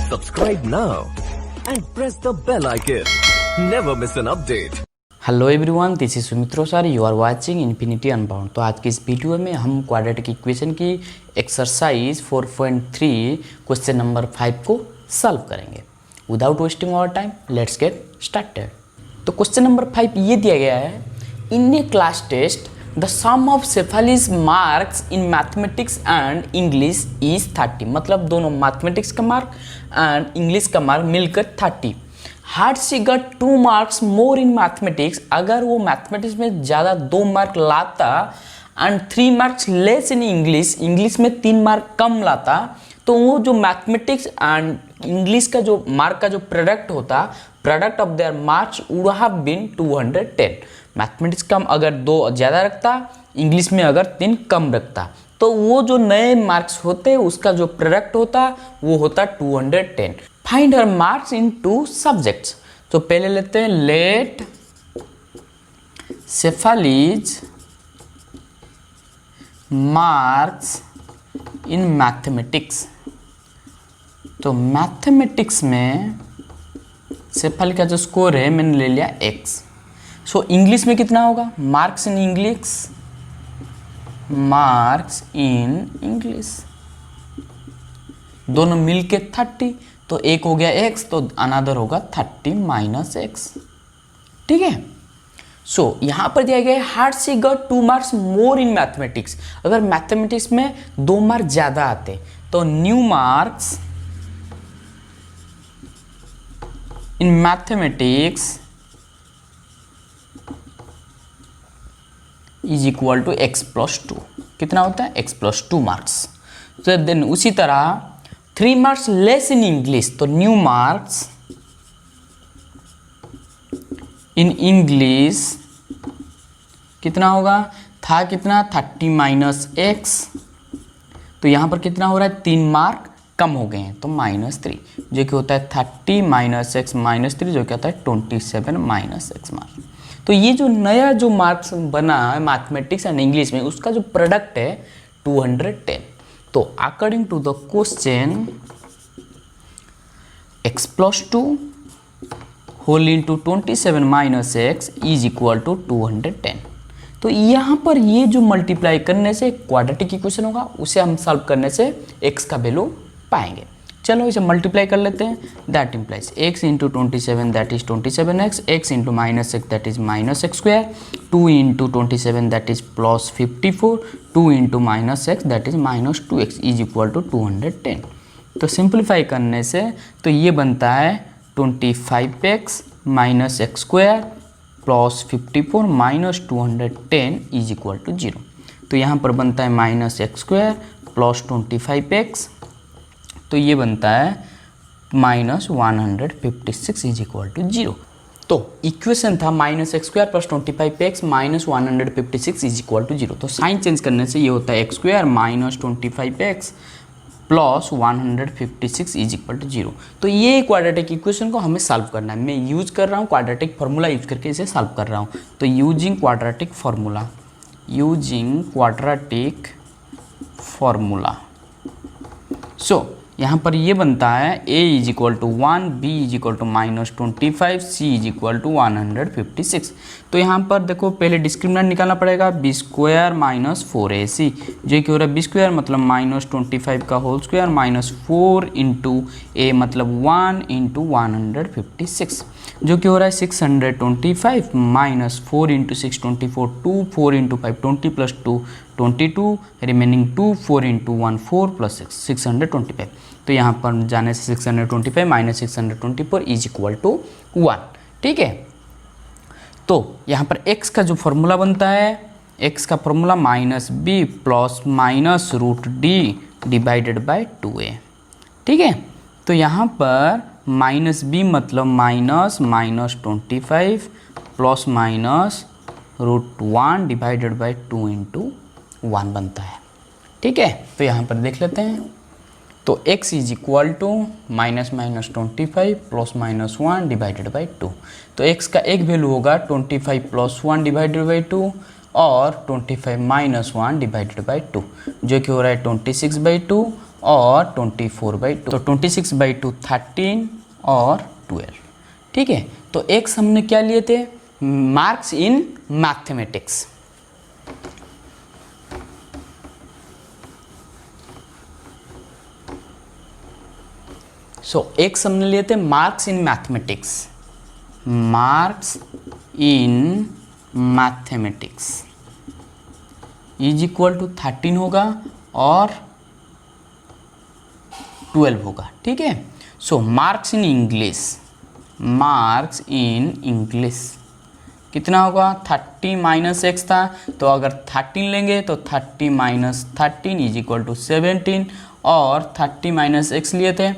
Subscribe now and press the bell icon. Never miss an update. Hello everyone, this is Sumitro sir, you are watching infinity unbound. तो आज की इस video में हम quadratic equation की exercise 4.3 question number 5 को solve करेंगे। Without wasting our time let's get started. तो क्वेश्चन नंबर 5 ये दिया गया है, in a class test the sum of Shefali's marks in mathematics and English is 30। मतलब दोनों मैथमेटिक्स का मार्क एंड इंग्लिश का मार्क मिलकर 30। Had she got 2 marks more in mathematics, अगर वो मैथमेटिक्स में ज़्यादा 2 मार्क लाता and 3 marks less in English, English में 3 मार्क कम लाता, तो वो जो मैथमेटिक्स एंड इंग्लिश का जो मार्क का जो प्रोडक्ट होता, product of their marks would have been 210। Mathematics कम अगर 2 ज़्यादा रखता, इंग्लिश में अगर 3 कम रखता, तो वो जो नए मार्क्स होते उसका जो प्रोडक्ट होता वो होता 210। Find her marks in 2 subjects. तो पहले लेते हैं let Shefali's marks in mathematics. तो मैथमेटिक्स में सेफाली का जो स्कोर है मैंने ले लिया x। सो इंग्लिश में कितना होगा, marks in English, marks in English दोनों मिलके 30, तो एक हो गया x, तो अनदर होगा 30 माइनस x। ठीक है। सो यहां पर दिया गया है had she got 2 marks more in mathematics. अगर मैथमेटिक्स में 2 मार्क ज्यादा आते तो new marks in mathematics is equal to x plus 2। कितना होता है, x प्लस 2 मार्क्स। तो देन उसी तरह 3 मार्क्स लेस इन इंग्लिश, तो न्यू मार्क्स इन इंग्लिश कितना होगा, था कितना 30 माइनस x, तो यहाँ पर कितना हो रहा है 3 मार्क कम हो गए हैं, तो -3, जो कि होता है 30 माइनस x माइनस 3, जो कि होता है 27 माइनस x मार्क्स। तो ये जो नया जो मार्क्स बना है मैथमेटिक्स एंड इंग्लिश में, उसका जो प्रोडक्ट है 210। तो according to the question x plus 2 whole into 27 minus x is equal to 210। तो यहाँ पर ये जो मल्टीप्लाई करने से क्वाड्रेटिक इक्वेशन होगा, उसे हम सॉल्व करने से x का वैल्यू पाएंगे। चलो इसे मल्टीप्लाई कर लेते हैं। That implies x into 27 that is 27x, x into minus x that is minus x square, 2 into 27 that is plus 54, 2 into minus x that is minus 2x is equal to 210। तो simplify करने से तो ये बनता है 25x minus x square plus 54 minus 210 is equal to 0। तो यहाँ पर बनता है minus x square plus 25x, तो ये बनता है माइनस 156 इज इक्वल टू 0। तो इक्वेशन था minus x square plus 25x minus 156 is equal to 0। तो साइन चेंज करने से ये होता है x square minus 25x plus 156 is equal to 0। तो ये क्वाड्रेटिक इक्वेशन को हमें सॉल्व करना है। मैं यूज कर रहा हूँ क्वाड्रेटिक फार्मूला यूज करके इसे सॉल्व कर रहा हूँ। तो यूजिंग क्वाड्रेटिक फार्मूला, सो यहाँ पर ये बनता है a is equal to 1, b is equal to minus 25, c is equal to 156। तो यहाँ पर देखो पहले डिस्क्रिमिनेंट निकालना पड़ेगा, b स्क्वायर माइनस 4ac, जो कि हो रहा है b स्क्वायर मतलब माइनस 25 का whole square minus 4 into a मतलब 1 इंटू 156, जो कि हो रहा है 625 minus 4 into 6 24, 2 4 into 5 20 plus 2 22, remaining 2 4 into 1 4 plus 6 625। तो यहाँ पर जाने से 625 माइनस 624 इज इक्वल टू 1। ठीक है। तो यहाँ पर x का जो फॉर्मूला बनता है, x का formula minus b plus minus root d divided by 2a। ठीक है। तो यहाँ पर माइनस b मतलब minus 25 plus minus root 1 divided by 2 into 1 बनता है। ठीक है। तो यहाँ पर देख लेते हैं। तो x is equal to minus 25 plus minus 1 divided by 2। तो x का एक वैल्यू होगा 25 प्लस 1 डिवाइडेड बाई 2 और 25 माइनस 1 डिवाइडेड बाई 2, जो कि हो रहा है 26/2 और 24/2, तो 26/2 13 और 12। ठीक है, तो एक्स हमने क्या लिए थे, marks in mathematics. So x हमने लिए थे marks in mathematics, marks in mathematics is equal to 13 होगा और 12 होगा। ठीक है, so marks in English, marks in English कितना होगा, 30 माइनस एक्स था, तो अगर 13 लेंगे तो 30 माइनस 13 इज इक्वल टू 17, और 30 माइनस एक्स लिए थे,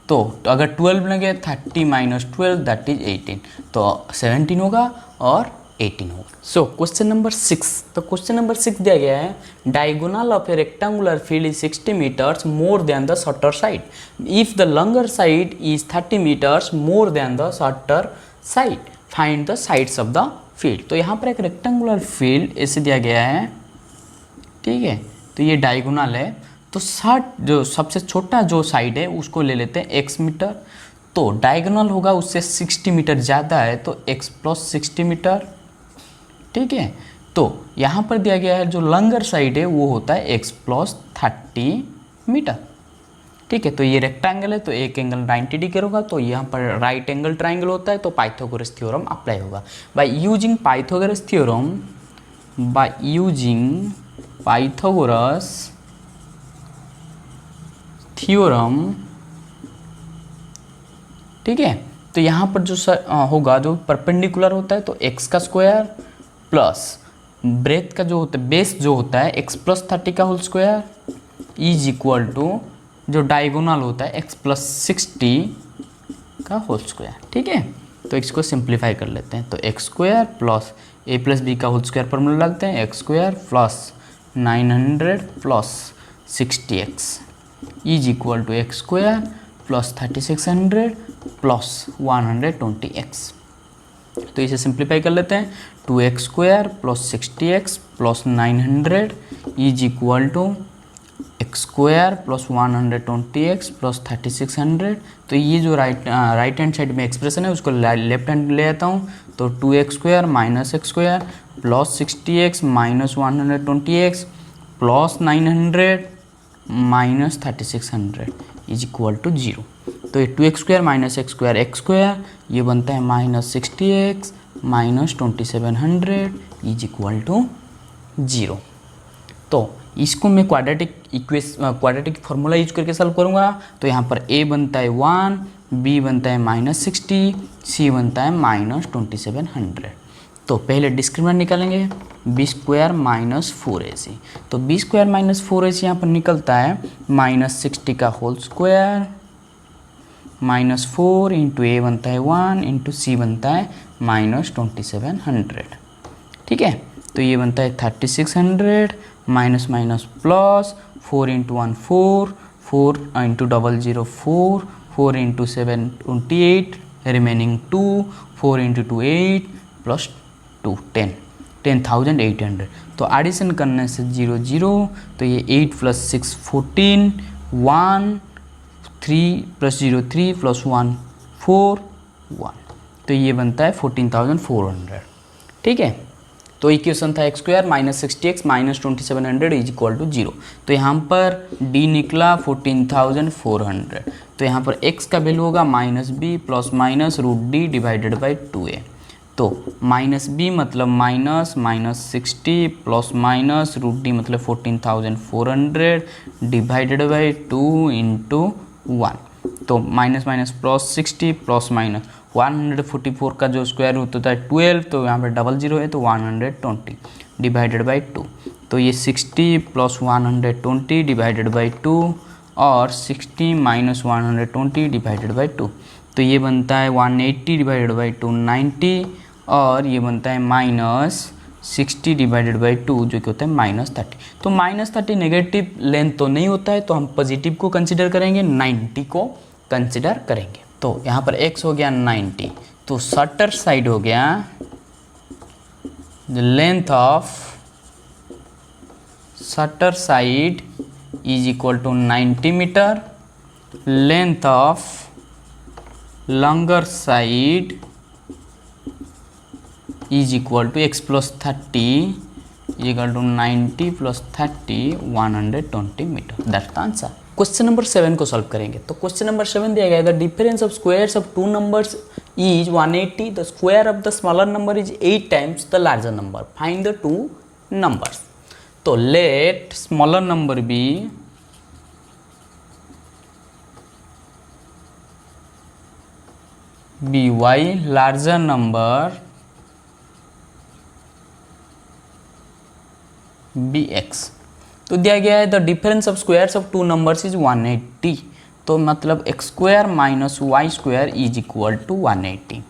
तो अगर 12 लेंगे 30 माइनस 12 दैट इज 18, तो 17 होगा और 18 होगा। सो क्वेश्चन नंबर 6, तो क्वेश्चन नंबर 6 दिया गया है, diagonal of a rectangular field is 60 metres more than the shorter side if the longer side is 30 metres more than the shorter side, find the sides of the field. तो यहाँ पर एक rectangular field ऐसे दिया गया है, ठीक है, तो ये डायगोनल है, तो 60 जो सबसे छोटा जो साइड है उसको ले लेते हैं x मीटर, तो डायगोनल होगा उससे 60 मीटर ज़्यादा है तो x प्लस 60 मीटर। ठीक है, तो यहाँ पर दिया गया है जो लॉन्गर साइड है वो होता है x प्लस 30 मीटर। ठीक है, तो ये रेक्टेंगल है तो एक एंगल 90 डिग्री होगा, तो यहाँ पर राइट एंगल ट्राइंगल होता है तो पाइथागोरस थ्योरम अप्लाई होगा। By using Pythagoras theorem, by using Pythagoras theorem, ठीक है, तो यहाँ पर जो होगा जो परपेंडिकुलर होता है तो x का स्क्वायर प्लस ब्रेथ का जो होता है बेस जो होता है x प्लस 30 का whole square is equal to जो डायगोनल होता है x प्लस 60 का होल स्क्वायर। ठीक है, तो इसको सिंप्लीफाई कर लेते हैं, तो x square plus a plus b का होल स्क्वायर फॉर्मूला लगते हैं, x square plus 900 plus 60x is equal to x square plus 3600 plus 120x। तो इसे सिंप्लीफाई कर लेते हैं, 2x square plus 60x plus 900 is equal to x square plus 120x plus 3600। तो ये जो राइट हैंड साइड में एक्सप्रेशन है उसको लेफ्ट हैंड ले आता हूँ, तो 2x square minus x square plus 60x minus 120x plus 900 minus 3600 is equal to 0। तो ये 2x square minus x square x square ये बनता है minus 60x minus 2700 is equal to 0। तो इसको मैं क्वाड्रेटिक फार्मूला यूज करके सॉल्व करूँगा, तो यहाँ पर a बनता है 1, b बनता है माइनस 60, c बनता है माइनस 2700। तो पहले डिस्क्रिमिनेंट निकालेंगे, बी स्क्वायर माइनस 4ac, तो बी स्क्वायर माइनस 4ac यहाँ पर निकलता है माइनस 60 का होल स्क्वायर माइनस 4 इंटू ए बनता है 1 इंटू सी बनता है माइनस 2700। ठीक है, तो ये बनता है 3600 minus minus plus 4 into 1 4, 4 into 0 4, 4 into 7 28, remaining 2, 4 into 2 8 plus 2 10,800। तो एडिशन करने से 0 0, तो ये 8 प्लस 6 14, 1 3 प्लस 0 3 प्लस 1 4 1, तो ये बनता है 14,400। ठीक है, तो इक्वेशन था x square minus 60x minus 2700 is equal to 0। तो यहाँ पर d निकला 14,400, तो यहाँ पर x का वैल्यू होगा minus b plus minus root d divided by 2a। तो माइनस बी मतलब minus minus 60 plus minus root d मतलब 14,400 डिवाइडेड बाई 2 इंटू 1। तो minus minus plus 60 plus minus 144 का जो स्क्वायर रूट होता है 12, तो यहाँ पर 00 है तो 120 डिवाइडेड बाई 2। तो ये 60 प्लस 120 डिवाइडेड बाई 2 और 60 माइनस 120 डिवाइडेड बाई 2, तो ये बनता है 180 डिवाइडेड बाई 2 90, और ये बनता है माइनस 60 डिवाइडेड बाई 2 जो कि होता है माइनस 30। तो माइनस 30 नेगेटिव लेंथ तो नहीं होता है, तो हम पॉजिटिव को कंसिडर करेंगे, 90 को कंसिडर करेंगे। तो यहाँ पर x हो गया 90, तो शॉर्टर साइड हो गया the length of shorter side is equal to 90 metre, length of longer side is equal to x plus 30 is equal to 90 plus 30 120 metre. That's the answer. Question number 7 को solve करेंगे। तो question number 7 दिया गया है, the difference of squares of two numbers is 180, the square of the smaller number is 8 times the larger number, find the two numbers. तो let smaller number be by larger number bx। तो दिया गया है the difference of squares of two numbers is 180, तो मतलब x square minus y square is equal to 180।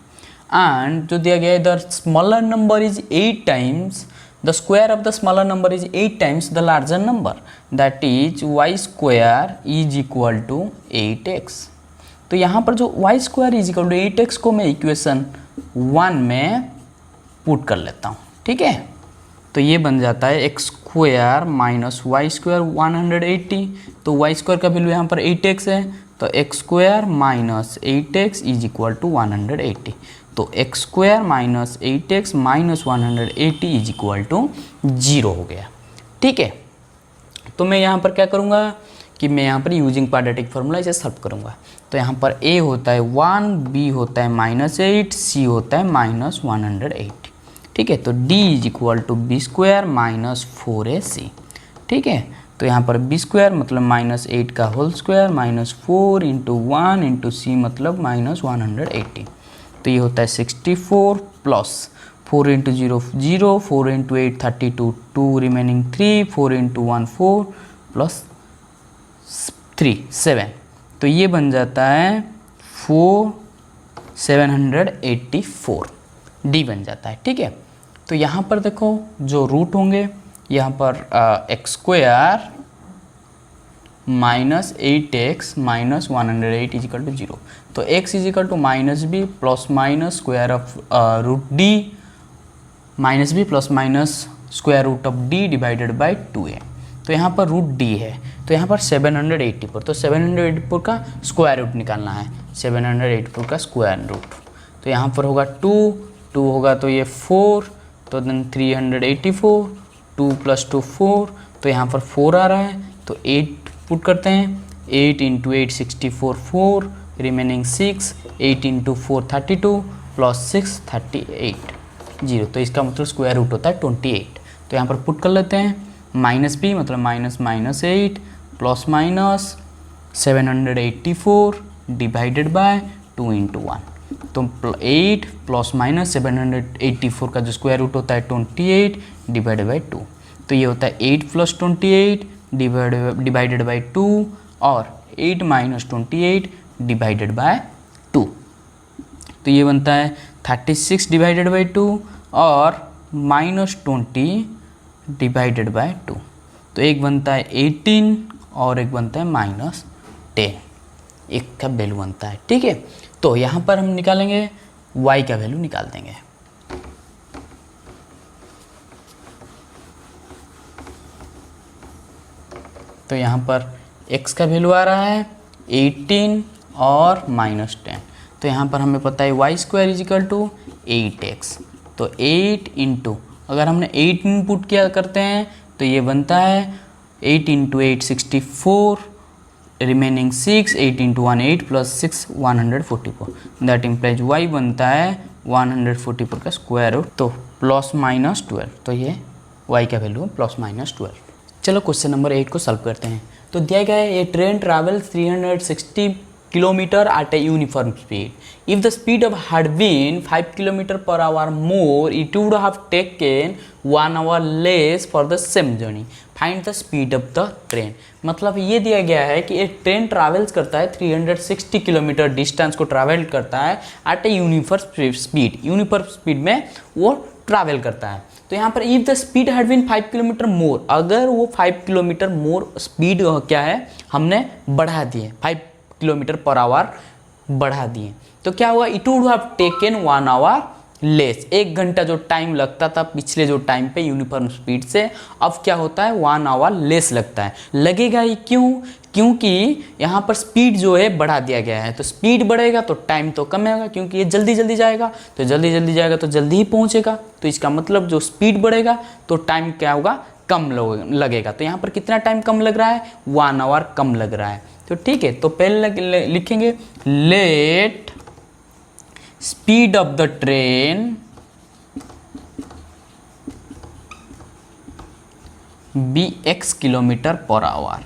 And जो दिया गया है the smaller number is 8 times, the square of the smaller number is 8 times the larger number, that is y square is equal to 8x। तो यहाँ पर जो y square is equal to 8x को मैं इक्वेशन 1 में put कर लेता हूँ, ठीक है। तो ये बन जाता है x square minus y square 180, तो वाई स्क्वायर का वैल्यू यहाँ पर 8x है, तो x square minus 8x is equal to 180। तो x square minus 8x minus 180 is equal to 0 हो गया, ठीक है। तो मैं यहाँ पर क्या करूँगा कि मैं यहाँ पर यूजिंग क्वाड्रेटिक फार्मूला इसे सॉल्व करूँगा। तो यहाँ पर a होता है 1, b होता है -8, c होता है माइनस 180, ठीक है। तो d is equal to b square minus 4ac, ठीक है। तो यहाँ पर बी स्क्वायर मतलब -8 का whole square minus 4 into 1 into c मतलब माइनस 180। तो ये होता है 64 plus 4 into 0 0, 4 into 8 32, 2 remaining 3, 4 into 1 4 plus 3 7। तो ये बन जाता है 784 डी बन जाता है, ठीक है। तो यहाँ पर देखो जो रूट होंगे, यहाँ पर x square minus 8x minus 108 is equal to 0। तो x is equal to minus b plus minus square of root d minus b plus minus square root of d divided by 2a। तो यहाँ पर root D है, तो यहाँ पर 784, तो 784 का स्क्वायर रूट निकालना है, 784 का स्क्वायर रूट। तो यहाँ पर होगा 2 होगा तो ये 4, तो देन 384, 2 + 2 4, तो यहाँ पर 4 आ रहा है, तो 8 पुट करते हैं, 8 इंटू 8 64, 4 रिमेनिंग 6, 8 इंटू 4 32 प्लस 6 38 0। तो इसका मतलब स्क्वायर रूट होता है 28। तो यहाँ पर पुट कर लेते हैं, माइनस बी मतलब minus 8 plus minus 784 divided by 2 into 1। तो 8 प्लस माइनस 784 का जो स्क्वायर रूट होता है 28 डिवाइडेड बाई 2। तो ये होता है 8 प्लस 28 डिवाइडेड बाई 2 और 8 माइनस 28 डिवाइडेड बाय 2। तो ये बनता है 36 डिवाइडेड बाई 2 और -20 डिवाइडेड बाय 2। तो एक बनता है 18 और एक बनता है -10, एक का वैल्यू बनता है, ठीक है। तो यहाँ पर हम निकालेंगे y का वैल्यू निकाल देंगे। तो यहाँ पर x का वैल्यू आ रहा है 18 और -10। तो यहाँ पर हमें पता है y square is equal to 8x। तो 8 इंटू अगर हमने 8 इनपुट किया करते हैं तो ये बनता है 8 into 8 64 remaining 6, 8 into 1 8 plus 6 144। That implies y बनता है 144 का स्क्वायर रूट, तो +-12। तो ये y का वैल्यू है +-12। चलो क्वेश्चन नंबर 8 को सॉल्व करते हैं। तो दिया गया है a train travels 360 kilometre at a uniform speed. If the speed of had been 5 km/h more, it would have taken 1 hour less for the same journey. Find the speed of the train. मतलब ये दिया गया है कि एक train travels करता है 360 kilometre distance को ट्रैवल करता है at a uniform speed, uniform speed में वो ट्रैवल करता है। तो यहाँ पर if the speed had been 5 kilometre more, अगर वो 5 किलोमीटर मोर स्पीड क्या है हमने बढ़ा दिए, 5 किलोमीटर पर आवर बढ़ा दिए, तो क्या हुआ, it would have taken 1 our less. 1 घंटा जो टाइम लगता था पिछले जो टाइम पे यूनिफॉर्म स्पीड से, अब क्या होता है 1 आवर लेस लगता है। लगेगा ही क्यों? क्योंकि यहाँ पर स्पीड जो है बढ़ा दिया गया है। तो स्पीड बढ़ेगा तो टाइम तो कम होगा, क्योंकि ये जल्दी जल्दी जाएगा, तो जल्दी जल्दी जाएगा तो जल्दी ही पहुँचेगा। तो इसका मतलब जो स्पीड बढ़ेगा तो टाइम क्या होगा, कम लगेगा। तो यहाँ पर कितना टाइम कम लग रहा है, 1 आवर कम लग रहा है। तो ठीक है, तो पहले लिखेंगे let speed of the train be x kilometre per hour.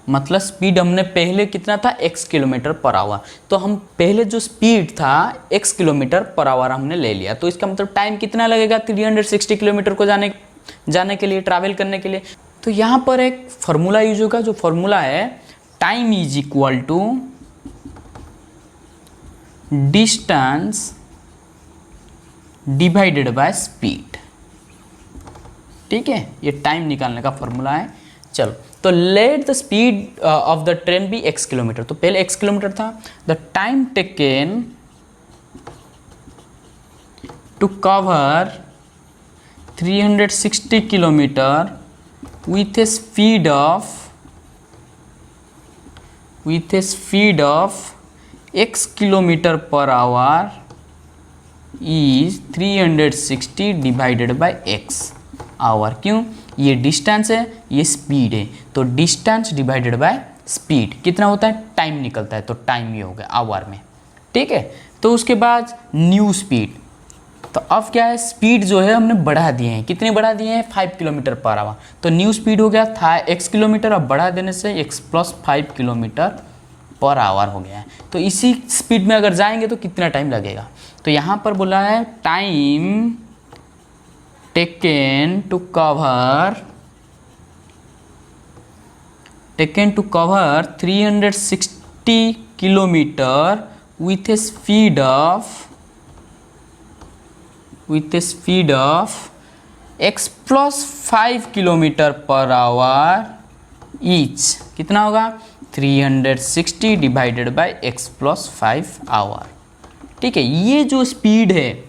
मतलब स्पीड हमने पहले कितना था, x किलोमीटर पर आवर। तो हम पहले जो स्पीड था x किलोमीटर पर आवर हमने ले लिया। तो इसका मतलब टाइम कितना लगेगा 360 किलोमीटर को जाने के लिए, ट्रैवल करने के लिए। तो यहाँ पर एक फॉर्मूला यूज होगा, जो फॉर्मूला है time is equal to distance divided by speed. ठीक है, ये टाइम निकालने का फॉर्मूला है। चलो, तो let the speed of the train be x kilometre. तो पहले x किलोमीटर था। The time taken to cover 360 kilometre with a speed of x kilometre per hour is 360 divided by x hour. क्यों? ये distance है, ये speed है। तो distance divided by speed कितना होता है, टाइम निकलता है। तो टाइम ये हो गया आवर में। ठीक है, तो उसके बाद न्यू स्पीड। तो अब क्या है, स्पीड जो है हमने बढ़ा दिए हैं। कितने बढ़ा दिए हैं, 5 किलोमीटर पर आवर। तो न्यू स्पीड हो गया था x किलोमीटर, अब बढ़ा देने से x + 5 किलोमीटर पर आवर हो गया है। तो इसी स्पीड में अगर जाएंगे तो कितना टाइम लगेगा। तो यहाँ पर बोला है time taken to cover 360 kilometre with a speed of x + 5 kilometre per hour each कितना होगा, 360 डिवाइडेड बाय x + 5 आवर। ठीक है, ये जो स्पीड है,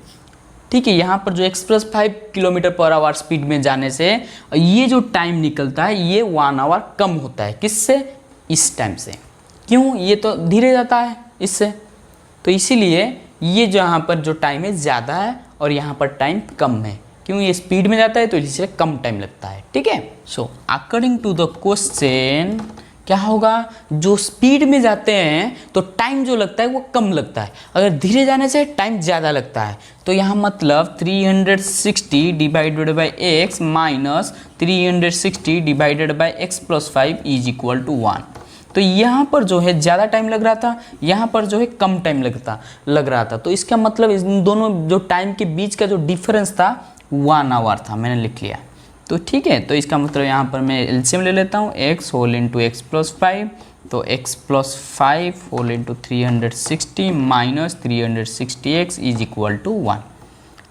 ठीक है, यहाँ पर जो x + 5 kilometre per our speed में जाने से ये जो टाइम निकलता है ये 1 आवर कम होता है। किससे, इस टाइम से। क्यों, ये तो धीरे जाता है इससे, तो इसीलिए ये जो यहाँ पर जो टाइम है ज़्यादा है और यहाँ पर टाइम कम है। क्यों, ये स्पीड में जाता है तो इसलिए कम टाइम लगता है। ठीक है, so according to the question क्या होगा, जो स्पीड में जाते हैं तो टाइम जो लगता है वो कम लगता है, अगर धीरे जाने से टाइम ज़्यादा लगता है। तो यहाँ मतलब 360 divided by x minus 360 divided by x + 5 is equal to 1। तो यहाँ पर जो है ज़्यादा टाइम लग रहा था, यहाँ पर जो है कम टाइम लग रहा था। तो इसका मतलब इन दोनों जो टाइम के बीच का जो डिफरेंस था 1 आवर था, मैंने लिख लिया। तो ठीक है, तो इसका मतलब यहाँ पर मैं एलसीएम ले लेता हूँ, x होल इंटू x + 5, तो x + 5 whole into 360 minus 360x is equal to 1।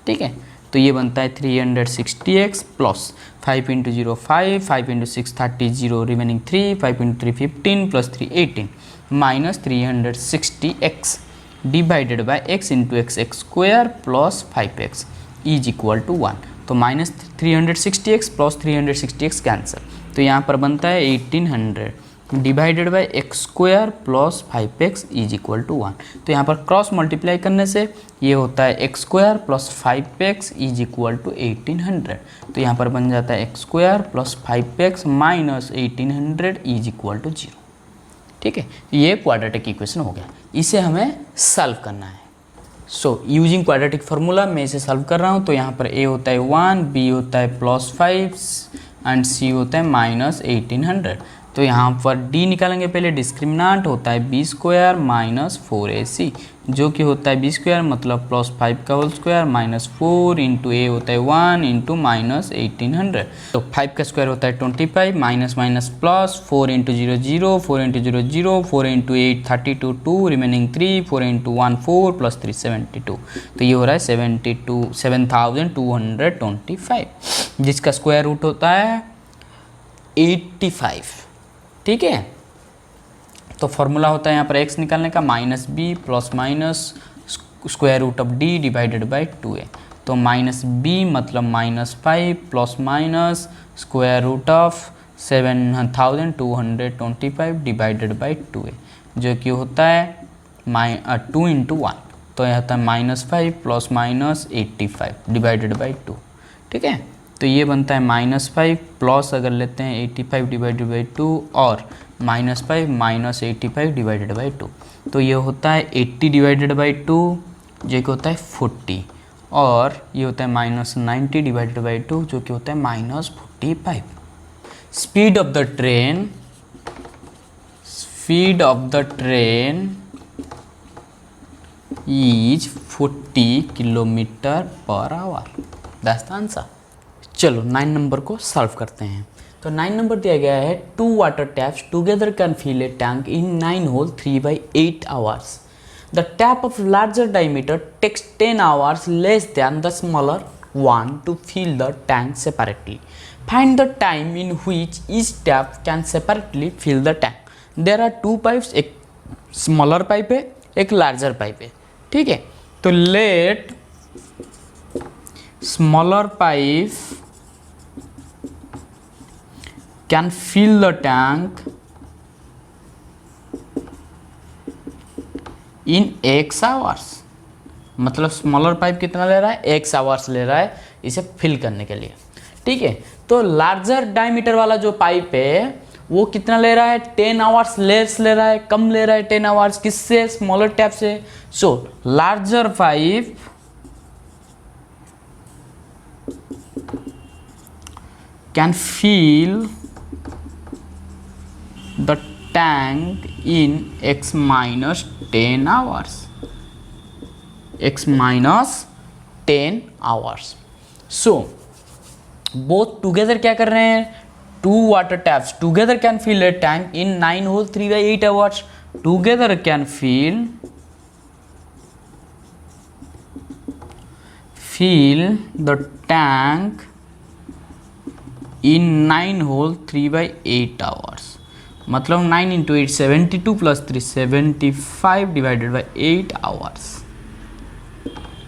ठीक है, तो ये बनता है 360x plus 5 into 0 5, 5 into 6 30, 0 remaining 3, 5 into 3 15 plus 3 18 minus 360x divided by x into x square plus 5x is equal to 1। तो minus 360x plus 360x cancel, तो यहाँ पर बनता है 1800 divided by x square plus 5x is equal to 1। तो यहाँ पर cross multiply करने से ये होता है x square plus 5x is equal to 1800। तो यहाँ पर बन जाता है x square plus 5x minus 1800 is equal to 0। ठीक है, ये क्वाड्रेटिक इक्वेशन हो गया, इसे हमें सॉल्व करना है। सो यूजिंग क्वाड्रेटिक फार्मूला मैं इसे सॉल्व कर रहा हूँ। तो यहाँ पर a होता है 1, b होता है +5 एंड c होता है माइनस 1800। तो यहाँ पर d निकालेंगे, पहले डिस्क्रिमिनेंट होता है b स्क्वायर माइनस 4ac, जो कि होता है b स्क्वायर मतलब +5 का whole square minus 4 into a होता है 1 इंटू माइनस 1800। तो 5 का स्क्वायर होता है 25 minus minus plus 4 into 0 0, 4 into 0 0, 4 into 8 32 2 remaining 3, 4 into 1 4 plus 3 72। तो ये हो रहा है 7225, जिसका स्क्वायर रूट होता है 85। ठीक है, तो फॉर्मूला होता है यहाँ पर x निकालने का minus b plus minus square root of d divided by 2a। तो माइनस बी मतलब -5 plus minus square root of 7225 divided by 2a, जो कि होता है 2 इंटू 1। तो यह होता है -5 प्लस माइनस 85 डिवाइडेड बाई 2। ठीक है, तो ये बनता है -5 प्लस अगर लेते हैं 85 डिवाइडेड बाई 2 और -5 माइनस 85 डिवाइडेड बाई 2, तो ये होता है 80 डिवाइडेड बाई 2, जो कि होता है 40, और ये होता है -90 डिवाइडेड बाई 2, जो कि होता है -45। Speed of the train is 40 kilometre per hour. That's the answer. चलो 9 नंबर को सॉल्व करते हैं। तो 9 नंबर दिया गया है 2 water taps together can fill a tank in 9 whole 3/8 hours. The tap of larger diameter takes 10 hours less than the smaller one to fill the tank separately. Find the time in which each tap can separately fill the tank. There are 2 pipes, एक smaller pipe है, एक larger pipe है। ठीक है, तो let smaller pipe can fill the tank in x hours. मतलब smaller pipe कितना ले रहा है, x आवर्स ले रहा है इसे फिल करने के लिए। ठीक है, तो लार्जर डायमीटर वाला जो पाइप है वो कितना ले रहा है, 10 आवर्स लेस ले रहा है, कम ले रहा है 10 आवर्स। किससे, स्मॉलर टैप से। So larger pipe can fill the tank in x minus 10 hours, x minus 10 hours. So both together क्या कर रहे हैं, 2 water taps together can fill a tank in 9 whole 3/8 hours. Together can fill the tank in 9 whole 3/8 hours. मतलब 9 into 8 72 plus 3 75 divided by 8 hours.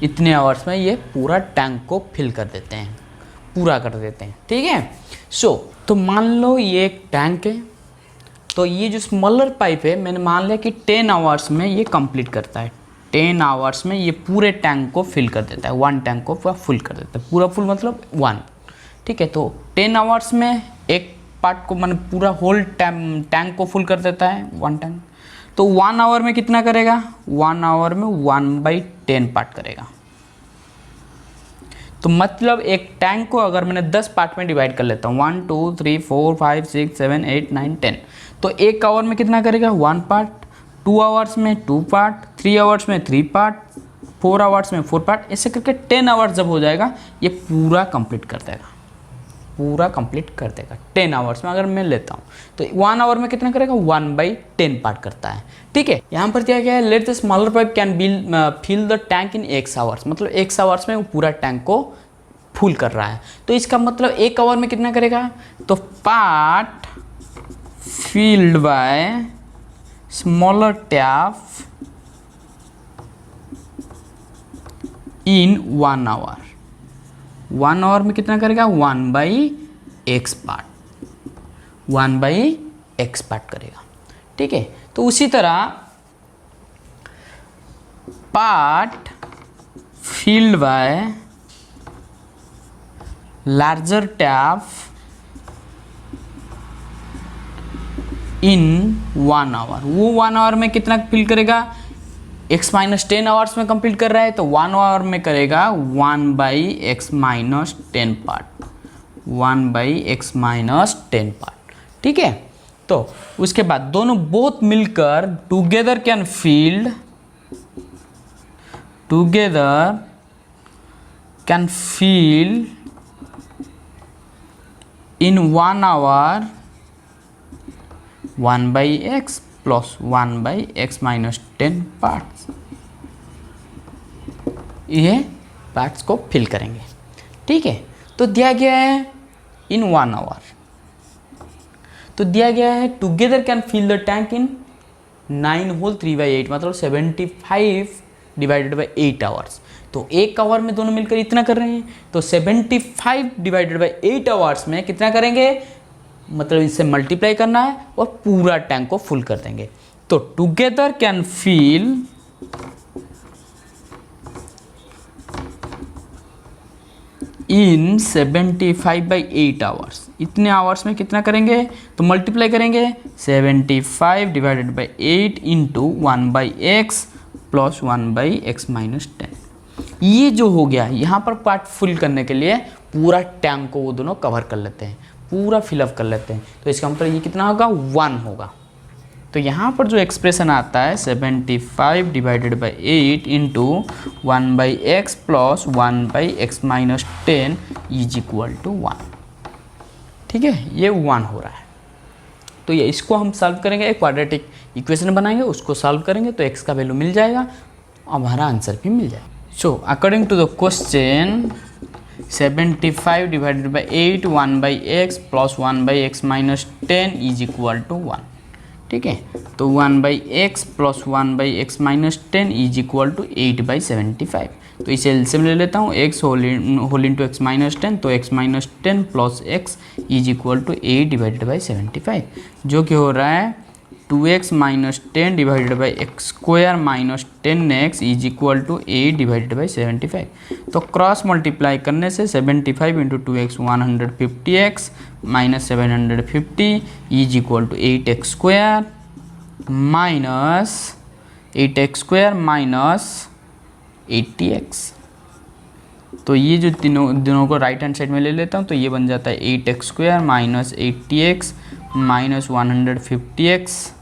इतने hours में ये पूरा tank को फिल कर देते हैं, पूरा कर देते हैं। ठीक है, तो मान लो ये एक टैंक है, तो ये जो स्मॉलर पाइप है मैंने मान लिया कि 10 आवर्स में ये कंप्लीट करता है। 10 आवर्स में ये पूरे टैंक को फिल कर देता है, 1 टैंक को पूरा फुल कर देता है। पूरा फुल मतलब 1। ठीक है, तो 10 आवर्स में एक पार्ट को मैंने पूरा होल टैंक को फुल कर देता है, 1 टैंक। तो 1 आवर में कितना करेगा, 1 आवर में 1/10 पार्ट करेगा। तो मतलब एक टैंक को अगर मैंने 10 पार्ट में डिवाइड कर लेता हूँ, 1 2 3 4 5 6 7 8 9 10, तो 1 आवर में कितना करेगा, 1 पार्ट। 2 आवर्स में 2 पार्ट, 3 आवर्स में 3 पार्ट, 4 आवर्स में 4 पार्ट, ऐसे करके 10 आवर्स जब हो जाएगा ये पूरा कंप्लीट कर देगा, पूरा कंप्लीट कर देगा 10 आवर्स में। अगर मैं लेता हूँ तो 1 आवर में कितना करेगा, 1/10 पार्ट करता है। ठीक है, यहाँ पर क्या क्या है, let the smaller pipe can fill the tank in x hours. मतलब x आवर्स में वो पूरा टैंक को फुल कर रहा है। तो इसका मतलब 1 आवर में कितना करेगा, तो part filled by smaller tap in 1 hour. 1 hour में कितना करेगा, 1/x पार्ट, 1/x पार्ट करेगा। ठीक है, तो उसी तरह part filled by larger tap in 1 hour. वो 1 आवर में कितना फिल करेगा, x माइनस 10 आवर्स में कंप्लीट कर रहा है, तो 1 आवर में करेगा 1/x minus 10 part, 1/x minus 10 part. ठीक है, तो उसके बाद दोनों बोथ मिलकर together can fill in 1 hour 1/x plus 1/x minus 10 parts. ये पार्ट्स को फिल करेंगे। ठीक है, तो दिया गया है इन 1 आवर, तो दिया गया है together can fill the tank in 9 whole 3/8, मतलब 75 डिवाइडेड बाई 8 आवर्स। तो 1 आवर में दोनों मिलकर इतना कर रहे हैं, तो 75 डिवाइडेड बाई 8 आवर्स में कितना करेंगे, मतलब इससे मल्टीप्लाई करना है और पूरा टैंक को फुल कर देंगे। तो together can fill in 75/8 hours. इतने आवर्स में कितना करेंगे, तो मल्टीप्लाई करेंगे 75 divided by 8 into 1/x plus 1/x minus 10। ये जो हो गया, यहाँ पर पार्ट फुल करने के लिए पूरा टैंक को वो दोनों कवर कर लेते हैं, पूरा फिलअप कर लेते हैं। तो इसका मतलब ये कितना होगा, 1 होगा। तो यहाँ पर जो एक्सप्रेशन आता है 75 divided by 8 into 1/x plus 1/x minus 10 is equal to 1। ठीक है, ये 1 हो रहा है। तो ये इसको हम सॉल्व करेंगे, एक क्वाड्रेटिक इक्वेशन बनाएंगे, उसको सॉल्व करेंगे तो x का वैल्यू मिल जाएगा और हमारा आंसर भी मिल जाएगा। So according to the question 75 divided by 8 1/x plus 1/x minus 10 is equal to 1। ठीक है, तो 1/x plus 1/x minus 10 is equal to 8/75। तो इसे एलसीएम ले लेता हूँ, x whole into x minus 10, तो x minus 10 plus x is equal to 8 divided by 75, जो कि हो रहा है 2x minus 10 divided by x square minus 10x is equal to 8 divided by 75। तो क्रॉस मल्टीप्लाई करने से 75 into 2x 150x minus 750 is equal to 8x square minus 8x square minus 80x। तो ये जो दोनों को राइट हैंड साइड में ले लेता हूँ, तो ये बन जाता है 8x square minus 80x minus 150x,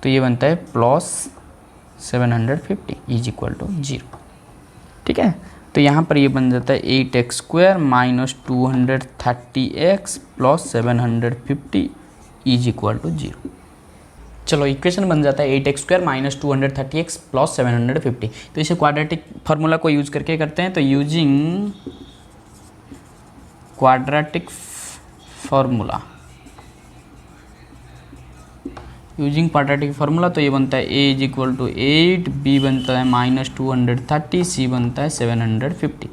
तो ये बनता है प्लस 750 इज इक्वल टू 0। ठीक है, तो यहाँ पर ये बन जाता है 8x square minus 230x plus 750 is equal to 0। चलो इक्वेशन बन जाता है 8x square minus 230x plus 750। तो इसे क्वाड्रेटिक फार्मूला को यूज करके करते हैं। तो यूजिंग क्वाड्रेटिक फार्मूला, तो ये बनता है a is equal to 8, b बनता है माइनस 230, c बनता है 750।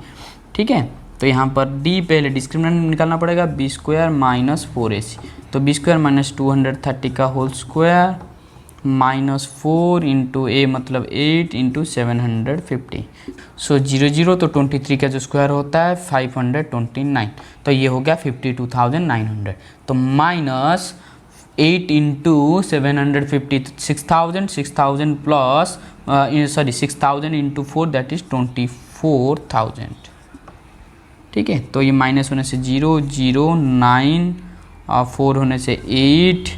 ठीक है, तो यहाँ पर d पहले डिस्क्रिमिनेंट निकालना पड़ेगा, b स्क्वायर माइनस 4ac, तो b स्क्वायर माइनस 230 का whole square minus 4 into a मतलब 8 इंटू 750। सो 0 0 तो 23 का जो स्क्वायर होता है 529, तो ये हो गया 52,900। तो minus 8 into 750 6000 plus 6000 into 4 that is 24,000। ठीक है, तो ये माइनस होने से 0 0 9 और 4 होने से 8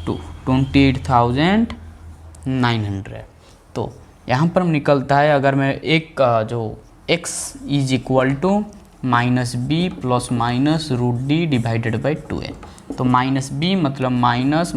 टू 28,900। तो यहाँ पर निकलता है, अगर मैं एक जो x is equal to minus b plus minus root d divided by 2a, तो माइनस बी मतलब minus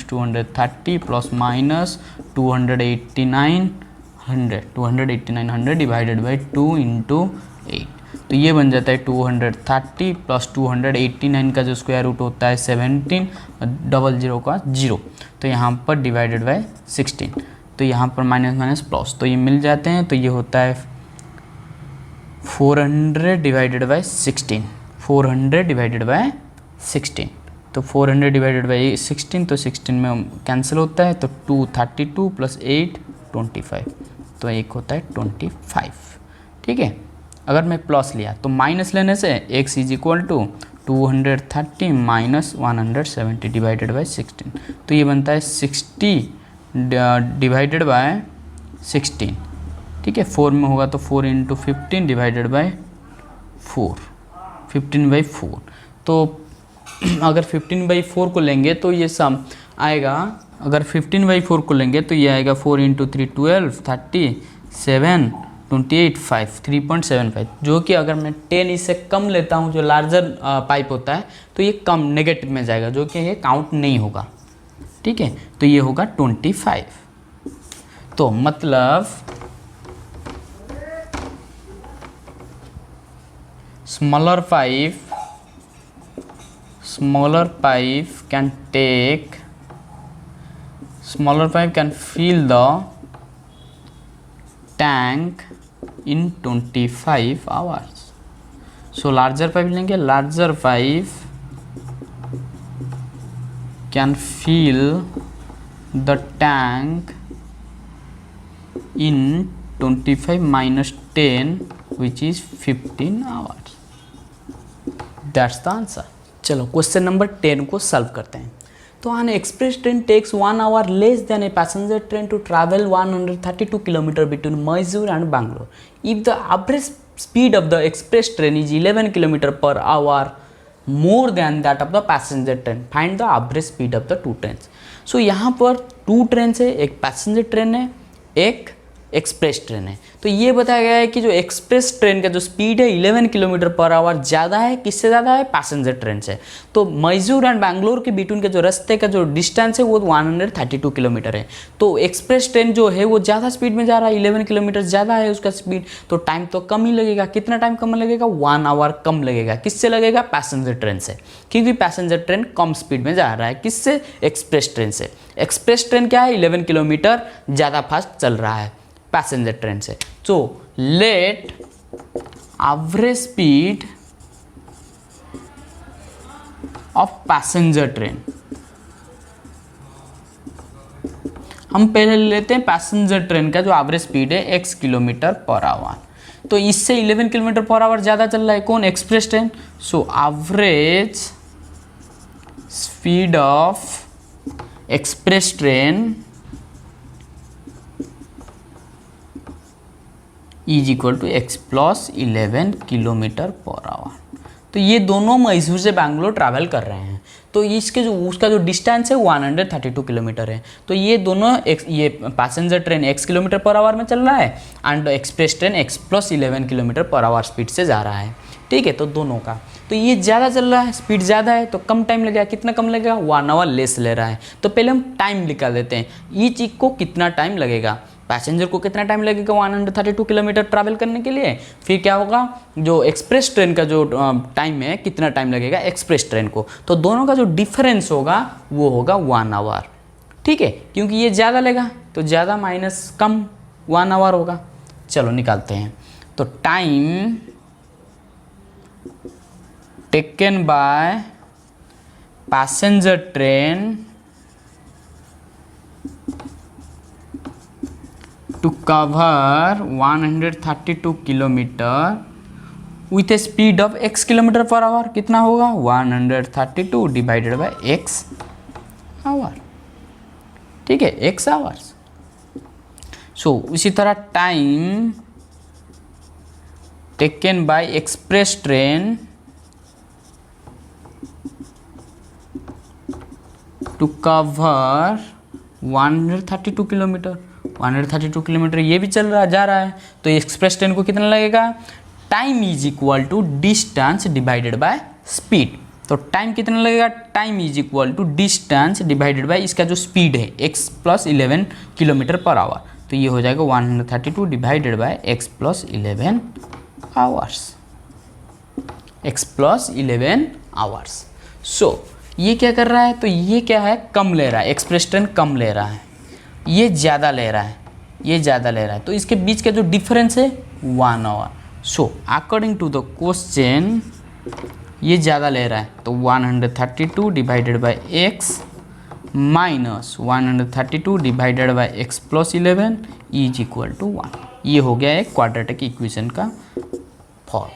230 plus minus 28900 divided by 2 into 8, तो ये बन जाता है 230 प्लस 289 का जो स्क्वायर रूट होता है 17 और 00 का 0, तो यहाँ पर डिवाइडेड बाई 16, तो यहाँ पर माइनस माइनस प्लस, तो ये मिल जाते हैं। तो ये होता है 400 डिवाइडेड बाई 16, 400 डिवाइडेड बाई 16, तो 400 डिवाइडेड बाई 16, तो 16 में कैंसिल होता है, तो 232 प्लस 8 25, तो एक होता है 25। ठीक है, अगर मैं प्लस लिया तो माइनस लेने से x is equal to 230 minus 170 divided by 16, तो ये बनता है 60 डिवाइडेड बाय 16। ठीक है, 4 में होगा तो 4 इंटू 15 डिवाइडेड बाय 4, 15/4। तो अगर 15/4 को लेंगे तो ये सम आएगा, अगर 15/4 को लेंगे तो ये आएगा 4 इंटू 3 12 37 28 5 3.75, जो कि अगर मैं 10 इससे कम लेता हूँ, जो लार्जर पाइप होता है, तो ये कम नेगेटिव में जाएगा, जो कि ये काउंट नहीं होगा। ठीक है, तो ये होगा 25। तो मतलब smaller pipe can fill the tank in 25 hours. So larger pipe लेंगे, larger pipe can fill the tank in 25 minus 10 which is 15 hours. That's the answer. चलो क्वेश्चन नंबर 10 को सॉल्व करते हैं. तो an express train takes 1 hour less than a passenger train to travel 132 km between Mysore and Bangalore. If the average speed of the express train is 11 km per hour more than that of the passenger train, find the average speed of the two trains. So यहाँ पर 2 train है, एक passenger train है, एक express train है. तो ये बताया गया है कि जो एक्सप्रेस ट्रेन का जो स्पीड है 11 किलोमीटर पर आवर ज़्यादा है, किससे ज़्यादा है? पैसेंजर ट्रेन से. तो मैसूर एंड बैंगलोर के बीटवीन का जो रास्ते का जो डिस्टेंस है वो 132 किलोमीटर है. तो एक्सप्रेस ट्रेन जो है वो ज़्यादा स्पीड में जा रहा है, 11 किलोमीटर ज़्यादा है उसका स्पीड, तो टाइम तो कम ही लगेगा. कितना टाइम कम लगेगा? 1 आवर कम लगेगा. किससे लगेगा? पैसेंजर ट्रेन से, क्योंकि पैसेंजर ट्रेन कम स्पीड में जा रहा है. किससे? एक्सप्रेस ट्रेन से. एक्सप्रेस ट्रेन क्या है? 11 किलोमीटर ज़्यादा फास्ट चल रहा है पैसेंजर ट्रेन से. तो let average speed of passenger train, हम पहले लेते हैं पैसेंजर ट्रेन का जो एवरेज स्पीड है x किलोमीटर पर आवर. तो इससे 11 किलोमीटर पर आवर ज़्यादा चल रहा है कौन? Express train. So average speed of express train is equal to x plus 11 kilometre per hour. तो ये दोनों मैसूर से बैंगलोर ट्रैवल कर रहे हैं. तो इसके जो उसका जो डिस्टेंस है 132 किलोमीटर है. तो ये दोनों ये passenger train x kilometre per our में चल रहा है and express train x plus 11 kilometre per our speed से जा रहा है. ठीक है, तो दोनों का तो ये ज़्यादा चल रहा है, स्पीड ज़्यादा है, तो कम टाइम लगेगा. कितना कम लगेगा? 1 आवर लेस ले रहा है. तो पहले हम टाइम निकाल देते हैं. ये चीज़ को कितना टाइम लगेगा, पैसेंजर को कितना टाइम लगेगा 132 किलोमीटर ट्रैवल करने के लिए. फिर क्या होगा, जो एक्सप्रेस ट्रेन का जो टाइम है कितना टाइम लगेगा एक्सप्रेस ट्रेन को. तो दोनों का जो डिफरेंस होगा वो होगा 1 आवर. ठीक है, क्योंकि ये ज़्यादा लेगा तो ज़्यादा माइनस कम 1 आवर होगा. चलो निकालते हैं. तो time taken by passenger train to cover 132 kilometre with a speed of x kilometre per our, कितना होगा? 132 डिवाइडेड बाय x आवर. ठीक है, x आवर्स. सो इसी तरह time taken by express train to cover 132 kilometre. 132 kilometre ये भी चल रहा जा रहा है. तो एक्सप्रेस ट्रेन को कितना लगेगा? Time is equal to distance divided by speed. तो टाइम कितना लगेगा? Time is equal to distance divided by इसका जो स्पीड है x plus 11 kilometre per hour. तो ये हो जाएगा 132 divided by x plus 11 hours. x plus 11 hours. So ये क्या कर रहा है? तो ये क्या है? कम ले रहा है. एक्सप्रेस ट्रेन कम ले रहा है, ये ज़्यादा ले रहा है, ये ज़्यादा ले रहा है. तो इसके बीच का जो डिफरेंस है 1 hour. So according to the question ये ज़्यादा ले रहा है, तो 132 divided by x minus 132 divided by x plus 11 is equal to 1. ये हो गया एक क्वाड्रेटिक इक्वेशन का फॉर्म.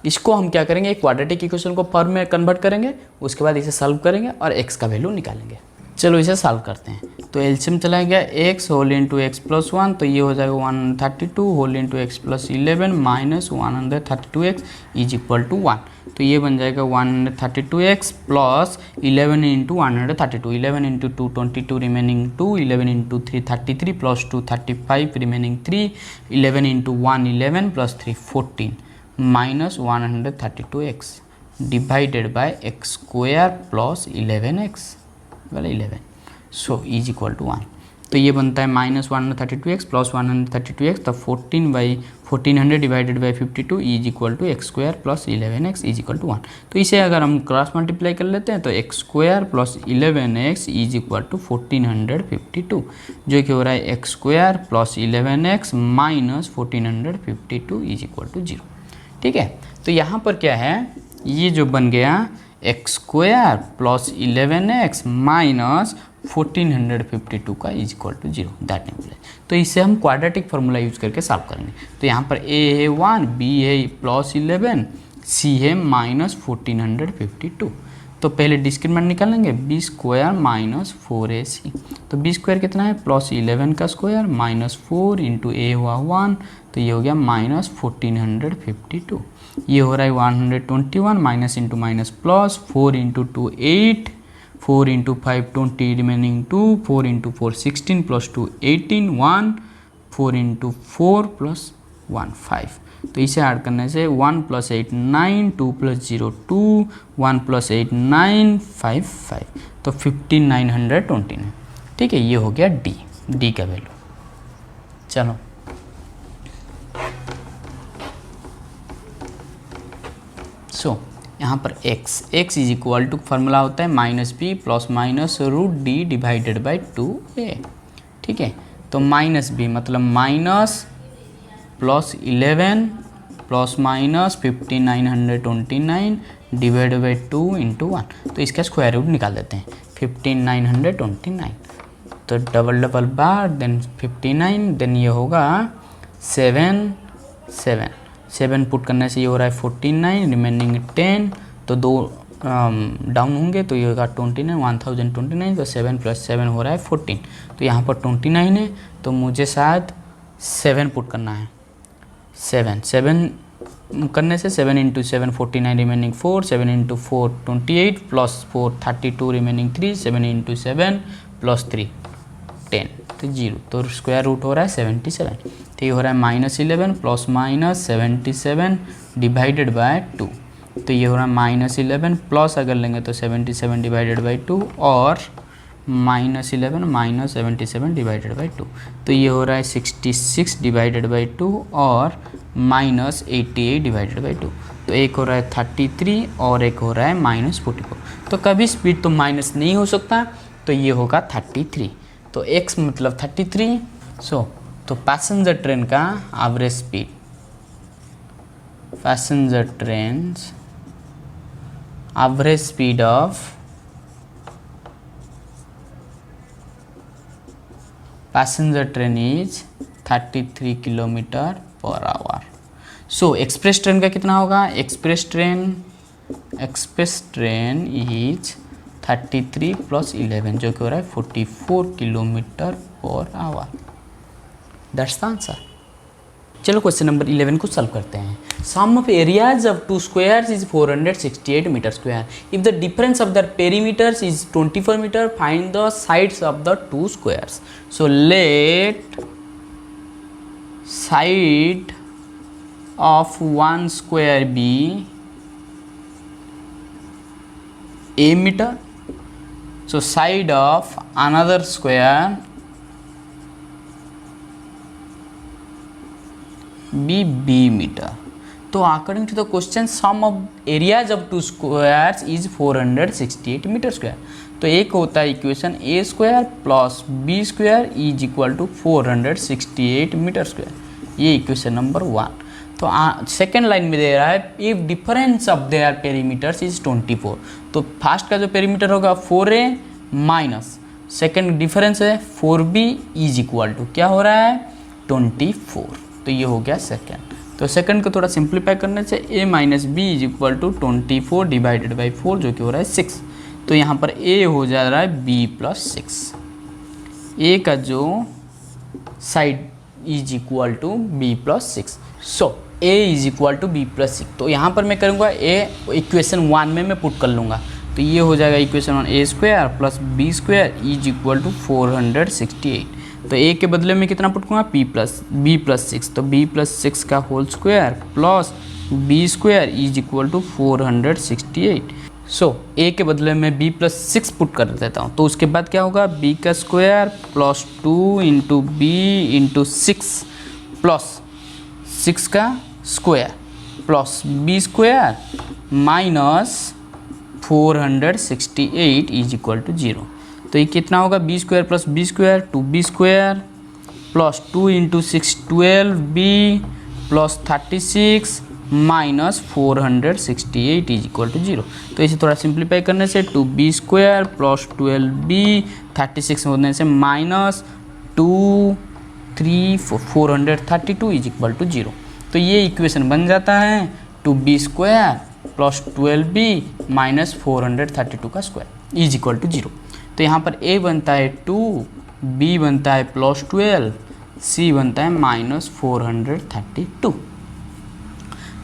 इसको हम क्या करेंगे? एक क्वाड्रेटिक इक्वेशन को फॉर्म में कन्वर्ट करेंगे, उसके बाद इसे सॉल्व करेंगे और x का वैल्यू निकालेंगे. चलो इसे सॉल्व करते हैं. तो एलसीएम चला गया x whole into x plus 1, तो ये हो जाएगा 132 whole into x plus 11 minus 132x is equal to 1. तो ये बन जाएगा 132x plus 11 into 132, 11 into 2 22 remaining 2, 11 into 3 33 plus 2 35 remaining 3, 11 into 1 11 plus 3 14 minus 132x divided by x square plus 11x 11. So is equal to 1. तो ये बनता है -132x plus 132x, तो 14/1400 divided by 52 is equal to x square plus 11x is equal to 1। तो इसे अगर हम cross multiply कर लेते हैं तो x square plus 11x is equal to 1452, जो कि हो रहा है x square plus 11x minus 1452 is equal to 0। ठीक है, तो यहाँ पर क्या है, ये जो बन गया x square plus 11x minus 1452 का is equal to 0, that implies. तो इसे हम क्वाड्रेटिक फार्मूला यूज करके सॉल्व करेंगे। तो यहाँ पर a है 1, b है प्लस 11, c है माइनस 1452। तो पहले डिस्क्रिमिनेंट निकालेंगे, बी स्क्वायर माइनस 4ac। तो बी स्क्वायर कितना है, प्लस 11 का स्क्वायर माइनस 4 इंटू ए हुआ 1, तो ये हो गया माइनस 1452। ये हो रहा है 121 minus into minus plus 4 into 2 8, 4 into 5 20 remaining 2, 4 into 4 16 plus 2 18 1, 4 into 4 plus 1 5। तो इसे ऐड करने से 1 प्लस 8 9, 2 प्लस 0 2, 1 प्लस 8 9 5 5, तो 5929। ठीक है, ये हो गया डी का वैल्यू। चलो यहाँ पर x is equal to formula होता है -b plus minus √d divided by 2a। ठीक है, तो -b मतलब minus plus 11 plus minus 5929 divided by 2 into 1। तो इसका स्क्वायर रूट निकाल देते हैं, 5929। तो डबल बार देन 59, देन ये होगा 7 पुट करने से ये हो रहा है 49, रिमेनिंग 10, तो 2 डाउन होंगे तो ये होगा 29 1029, तो 7 प्लस 7 हो रहा है 14। तो यहाँ पर 29 है, तो मुझे शायद 7 पुट करना है। 7 करने से 7 into 7 49 remaining 4, 7 into 4 28 plus 4 32 remaining 3, 7 into 7 plus 3 10, तो 0, तो स्क्वायर रूट हो रहा है 77। तो ये हो रहा है -11 प्लस माइनस 77 डिवाइडेड बाय 2, तो ये हो रहा है -11 प्लस अगर लेंगे तो 77 डिवाइडेड बाई 2 और -11 माइनस 77 डिवाइडेड बाई 2, तो ये हो रहा है 66 डिवाइडेड बाई 2 और -88 डिवाइडेड बाई 2। तो एक हो रहा है 33 और एक हो रहा है -44। तो कभी स्पीड तो माइनस नहीं हो सकता, तो ये होगा 33। तो x मतलब 33। तो पैसेंजर ट्रेन का average speed, passenger train average speed of passenger train is 33 kilometre per our. Express train का कितना होगा, एक्सप्रेस ट्रेन इज 33 प्लस 11, जो कि हो रहा है 44 kilometre per hour. That's the answer. चलो क्वेश्चन नंबर 11 को सॉल्व करते हैं। Sum of areas of 2 squares is 468 metre square. If the difference of the perimeters is 24 metre, find the sides of the 2 squares. So let side of 1 square be a meter, so side of another square be b meter. तो according to the question sum of areas of 2 squares is 468 meter square. तो एक होता है equation a square plus b square is equal to 468 metre square, ये equation number 1। तो second line में दे रहा है if difference of their perimeters is 24। तो फर्स्ट का जो पेरीमीटर होगा 4a माइनस सेकेंड डिफरेंस है 4b इज इक्वल टू क्या हो रहा है 24। तो ये हो गया सेकेंड। तो सेकंड को थोड़ा सिंप्लीफाई करने से a minus b is equal to 24 divided by 4, जो कि हो रहा है 6। तो यहाँ पर a हो जा रहा है b प्लस 6, a का जो side is equal to b plus 6। So a is equal to b plus 6। तो यहाँ पर मैं करूँगा a इक्वेशन 1 में मैं पुट कर लूँगा, तो ये हो जाएगा equation 1 a square plus b square is equal to 468। तो a के बदले में कितना पुट करूँगा b प्लस 6, तो b प्लस 6 का whole square plus b square is equal to 468। So a के बदले में b प्लस 6 पुट कर देता हूँ, तो उसके बाद क्या होगा, b का square plus 2 into b into 6 plus 6 का square plus b square minus 468 is equal to 0। तो ये कितना होगा, b square plus b square 2b square plus 2 into 6 12b plus 36 minus 468 is equal to 0। तो इसे थोड़ा सिंप्लीफाई करने से 2b स्क्वायर प्लस 12b 36 होने से माइनस 432 इज इक्वल टू 0। तो ये इक्वेशन बन जाता है 2b square plus 12b minus 432 का स्क्वायर इज इक्वल टू 0। तो यहाँ पर a बनता है 2, b बनता है प्लस 12, c बनता है माइनस 432।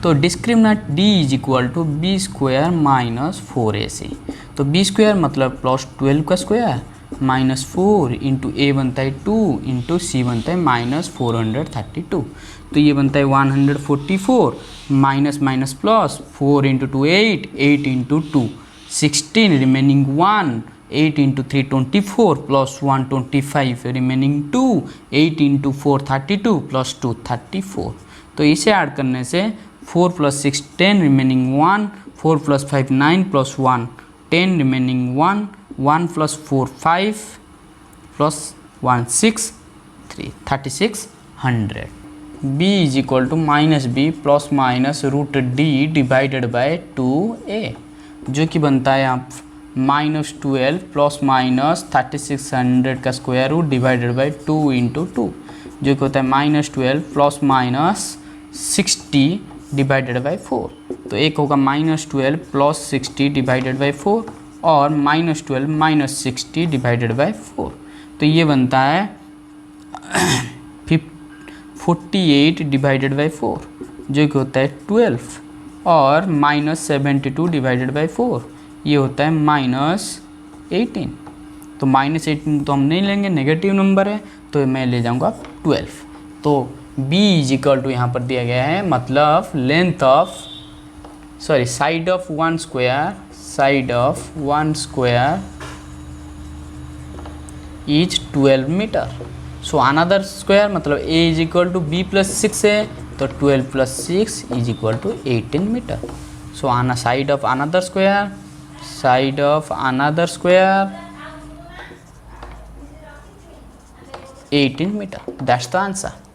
तो discriminant d is equal to b square minus 4ac। तो बी स्क्वायर मतलब प्लस 12 का स्क्वायर माइनस 4 इंटू ए बनता है 2 इंटू सी बनता है माइनस 432। तो ये बनता है 144 minus minus plus 4 into 2 8, 8 into 2 16 remaining 1, 8 into 3 24 plus 1 25 remaining 2, 8 into 4 32 plus 2 34। तो इसे ऐड करने से 4 plus 6 10 remaining 1, 4 plus 5 9 plus 1 10 remaining 1, 1 plus 4 5 plus 1 6 3 3600। b is equal to minus b plus minus root d divided by 2a, जो कि बनता है यहाँ minus 12 plus minus 3600 का square root divided by 2 into 2, जो कि होता है minus 12 plus minus 60 divided by 4। तो एक होगा माइनस 12 प्लस 60 डिवाइडेड बाई 4 और माइनस 12 माइनस 60 डिवाइडेड बाई 4। तो ये बनता है 48 डिवाइडेड बाई 4, जो कि होता है 12 और माइनस 72 डिवाइडेड बाई 4, ये होता है माइनस 18। तो माइनस 18 तो हम नहीं लेंगे, नेगेटिव नंबर है, तो मैं ले जाऊंगा 12। तो b इज इक्वल टू यहाँ पर दिया गया है, मतलब length of side of one square is 12 metre. So another square मतलब a is equal to b plus 6 है, तो 12 plus 6 is equal to 18 metre. So आना side of another square 18 metre, that's the answer.